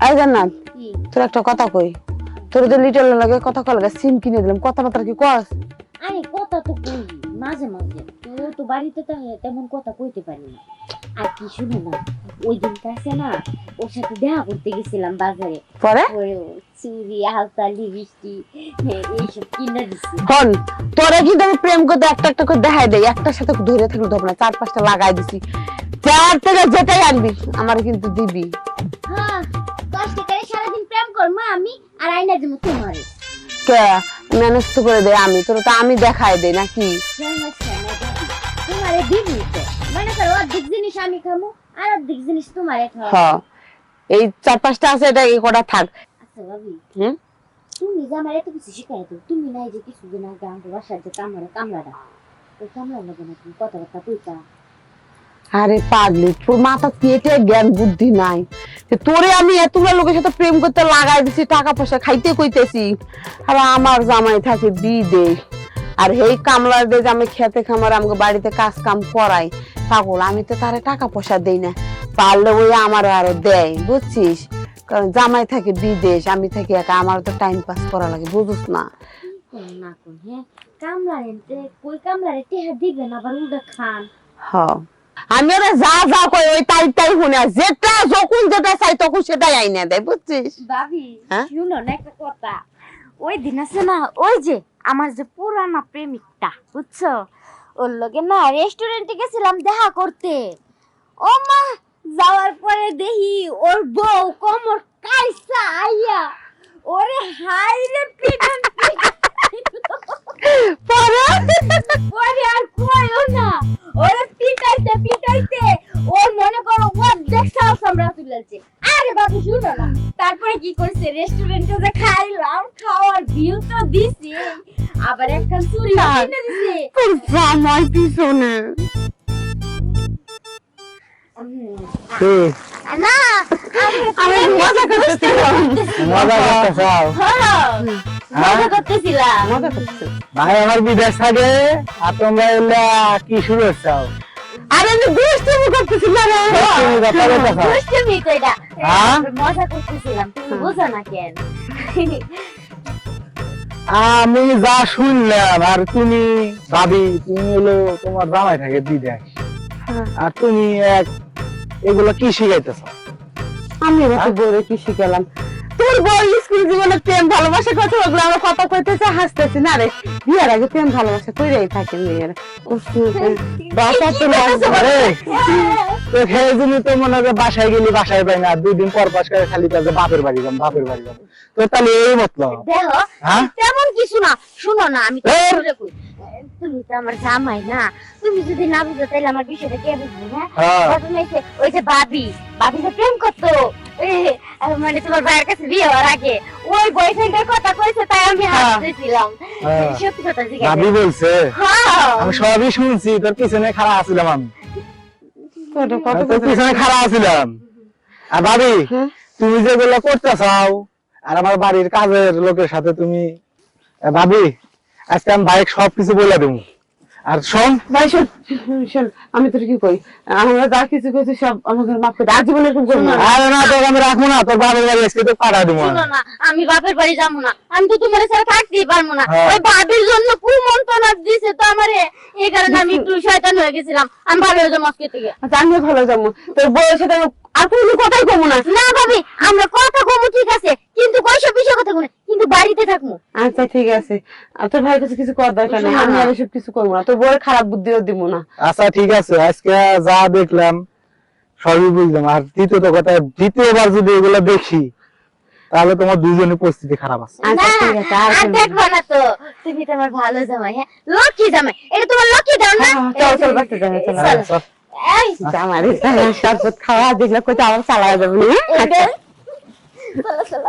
এই জান্নাত, তোর একটা কথা কই। তোর যে লিটল লাগে কথা কল লাগে সিম কিনে দিলাম, কথাবার্তা কি কস? আরে কথা তো কই মাঝে মাঝে, তুই তো বাড়িতে তেমন কথা কইতে পারি না। আর কি শুনে না, ওই দিন কাছে না ওর সাথে দেখা করতে গেছিলাম বাজারে, পরে ওই চুড়ি হালতা লিপস্টিক এইসব কিনে দিছি। হন তোরে কি তুমি প্রেম করতে একটা একটা করে দেখাই দেই, একটার সাথে ধরে থাকলে ধরব না, 4-5টা লাগাই দিছি। 4 থেকে যেটাই আনবি আমার কিন্তু দিবি। হ্যাঁ 10 টাকায় সারাদিন প্রেম করবো আমি, আর আইনা দিব তোমারে। কে ম্যানেজ তো করে দেয় আমি, তোর তো আমি দেখাই দেই নাকি? তোমারে দিবি তো, মানে করো অর্ধেক জিনিস আমি খামু আর অর্ধেক জিনিস তোমারে খাওয়া। হ্যাঁ এই 4-5টা আছে, এটা এই কটা থাক। আচ্ছা ভাবি, হুম তুমি যে আমার এত কিছু শিখাই তো, তুমি নাই যে কিছুদিন আগে আমাকে বাসার যে কামড়াটা, ওই কামড়া লাগে না তুমি কথাবার্তা কইতা। আরে পাগলি, তোর মাথা পেটে জ্ঞান বুদ্ধি নাই। তোরে আমি এতগুলো লোকের সাথে প্রেম করতে লাগাই দিছি, টাকা পয়সা খাইতে কইতেছি, আর আমার জামাই থাকে বিদেশ। আর এই কামলার দে যে আমি খেতে খামার আমাকে বাড়িতে কাজ কাম করাই, পাগল আমি তো তারে টাকা পয়সা দেই না, পারলে ওই আমার আরো দেয়, বুঝছিস? কারণ জামাই থাকে বিদেশ, আমি থাকি একা, আমার তো টাইম পাস করা লাগে, বুঝুস না? না কোন হ্যাঁ কামলারেতে কই কামলারে টেহা দিবেন আবার উল্টা খান। হ্যাঁ আমি ওরা যা যা কই ওই তাই তাই শুনে, যেটা যখন যেটা চাই তখন সেটাই আইনা দেয়, বুঝছিস? ভাবি হ্যাঁ? শুনো না একটা কথা, ওই দিন আছে না ওই যে আমার যে পুরানা প্রেমিকটা বুঝছো, ওর লগে না রেস্টুরেন্টে গেছিলাম দেখা করতে। ও মা, যাওয়ার পরে দেখি ওর বউ কোমর কাইসা আইয়া ওরে হাই রে পিটান পরে পরে আর কইও না, ওরে পিটাইতে পিটাইতে ওর মনে করো অর্ধেক সাহস আমরা তুলেছে। আরে বাবু শুনো না, তারপরে কি করছে, রেস্টুরেন্টে যে খাইলাম, খাওয়ার বিল তো দিছি, আবার একটা চুরি কিনে দিছে। তোর জামাই পিছনে না আমি মজা করতেছিলাম। মজা করতেছাও? মজা করতেছিলাম। মজা করতেছি। ভাই আমার বিদেশ থাকে আর তোমরা এলে কি শুরু করছাও? আরে আমি দুষ্টুমি করতেছিলাম রে। তুমি কথা বলতেছাও? দুষ্টুমি কইরা হ্যাঁ? মজা করতেছিলাম, তুমি বুঝো না কেন? আমি যা শুনলাম, আর তুমি ভাবি তুমি হলো তোমার জামাই থাকে বিদেশ, আর তুমি এগুলো কি শিখাইতেছ? আমি এবার বলে কি শিখালাম? তোর বই স্কুল জীবনে প্রেম ভালোবাসা কথা, ওগুলো আমরা কথা কইতেছে হাসতেছি না রে। বিয়ের আগে প্রেম ভালোবাসা কইরাই থাকে মেয়েরা। বাসা তো আরে তো সেই জন্য তো মনে হয় বাসায় গেলি বাসায় পাই না, 2 দিন পর পাশ করে খালি তাদের বাপের বাড়ি যাম বাপের বাড়ি যাম। তো তাহলে এই মতলব? দেখো হ্যাঁ? তেমন কিছু না, শুনো না আমি তো এই! বলে কই, তুমি তো আমার জামাই না, তুমি যদি না বুঝো তাহলে আমার বিষয়টা কে বুঝবে? হ্যাঁ হ্যাঁ। ঘটনা হইছে, ওই যে ভাবি যে প্রেম করতো, মানে তোমার ভাইয়ের কাছে বিয়ে হওয়ার আগে ওই বয়ফ্রেন্ডের কথা কইছে, তাই আমি হাসতেছিলাম। হ্যাঁ। সত্যি কথা জিজ্ঞাসা। ভাবি বলছে? হ্যাঁ আমি সবই শুনছি, তোর পিছনে খাড়া আছিলাম আমি, কত তোর পিছনে খাড়া আছিলাম। আর ভাবি তুমি যেগুলো করতে চাও, আর আমার বাড়ির কাজের লোকের সাথে তুমি, ভাবি আজকে আমি বাইক সবকিছু বলে দেবো। আর শোন ভাই শোন শোন, আমি তোর কি কই, আমরা যা কিছু করছি সব আমাদের মাফ করে, আজীবনে এরকম করবো না। আরে না, তোকে আমি রাখবো না, তোর বাবার বাড়ি আজকে তো পাঠা দেবো। শুনো না, আমি বাপের বাড়ি যাবো না, আমি তো তোমার সাথে থাকতেই পারবো না। হ্যাঁ। ওই ভাবির জন্য কুমন্ত্রণা দিছে তো আমারে, এই কারণে আমি একটু শয়তান হয়ে গেছিলাম। আমি ভালো হয়ে যাবো আজকে থেকে। আচ্ছা আমিও ভালো যাবো, তোর বউয়ের সাথে আর কোনো কথাই কমু না। না ভাবি, আমরা কথা কমু ঠিক আছে, কিন্তু কয়সব বিষয় কথা কমু, কিন্তু বাড়িতে থাকবো। আচ্ছা ঠিক আছে, আর তোর ভাইয়ের কাছে কিছু করার দরকার নেই, আমি আর এসব কিছু করবো না, তোর বউয়ের খারাপ বুদ্ধিও দিব না। আচ্ছা ঠিক আছে, আজকে যা দেখলাম সবই বুঝলাম। আর দ্বিতীয়ত কথা, দ্বিতীয়বার যদি এগুলো দেখি তাহলে তোমার দুজনের পরিস্থিতি খারাপ আছে। আচ্ছা ঠিক আছে, আর আর দেখবো না তো, তুমি তো আমার ভালো জামাই। হ্যাঁ লক্ষ্মী জামাই, এটা তোমার লক্ষ্মী দাও না? চল চল বাচ্চা যাবে, চল চলো। আচ্ছা। এই আমার শরবত খাওয়া দেখলে কোথাও আবার চালা যাবে। চলো চলো।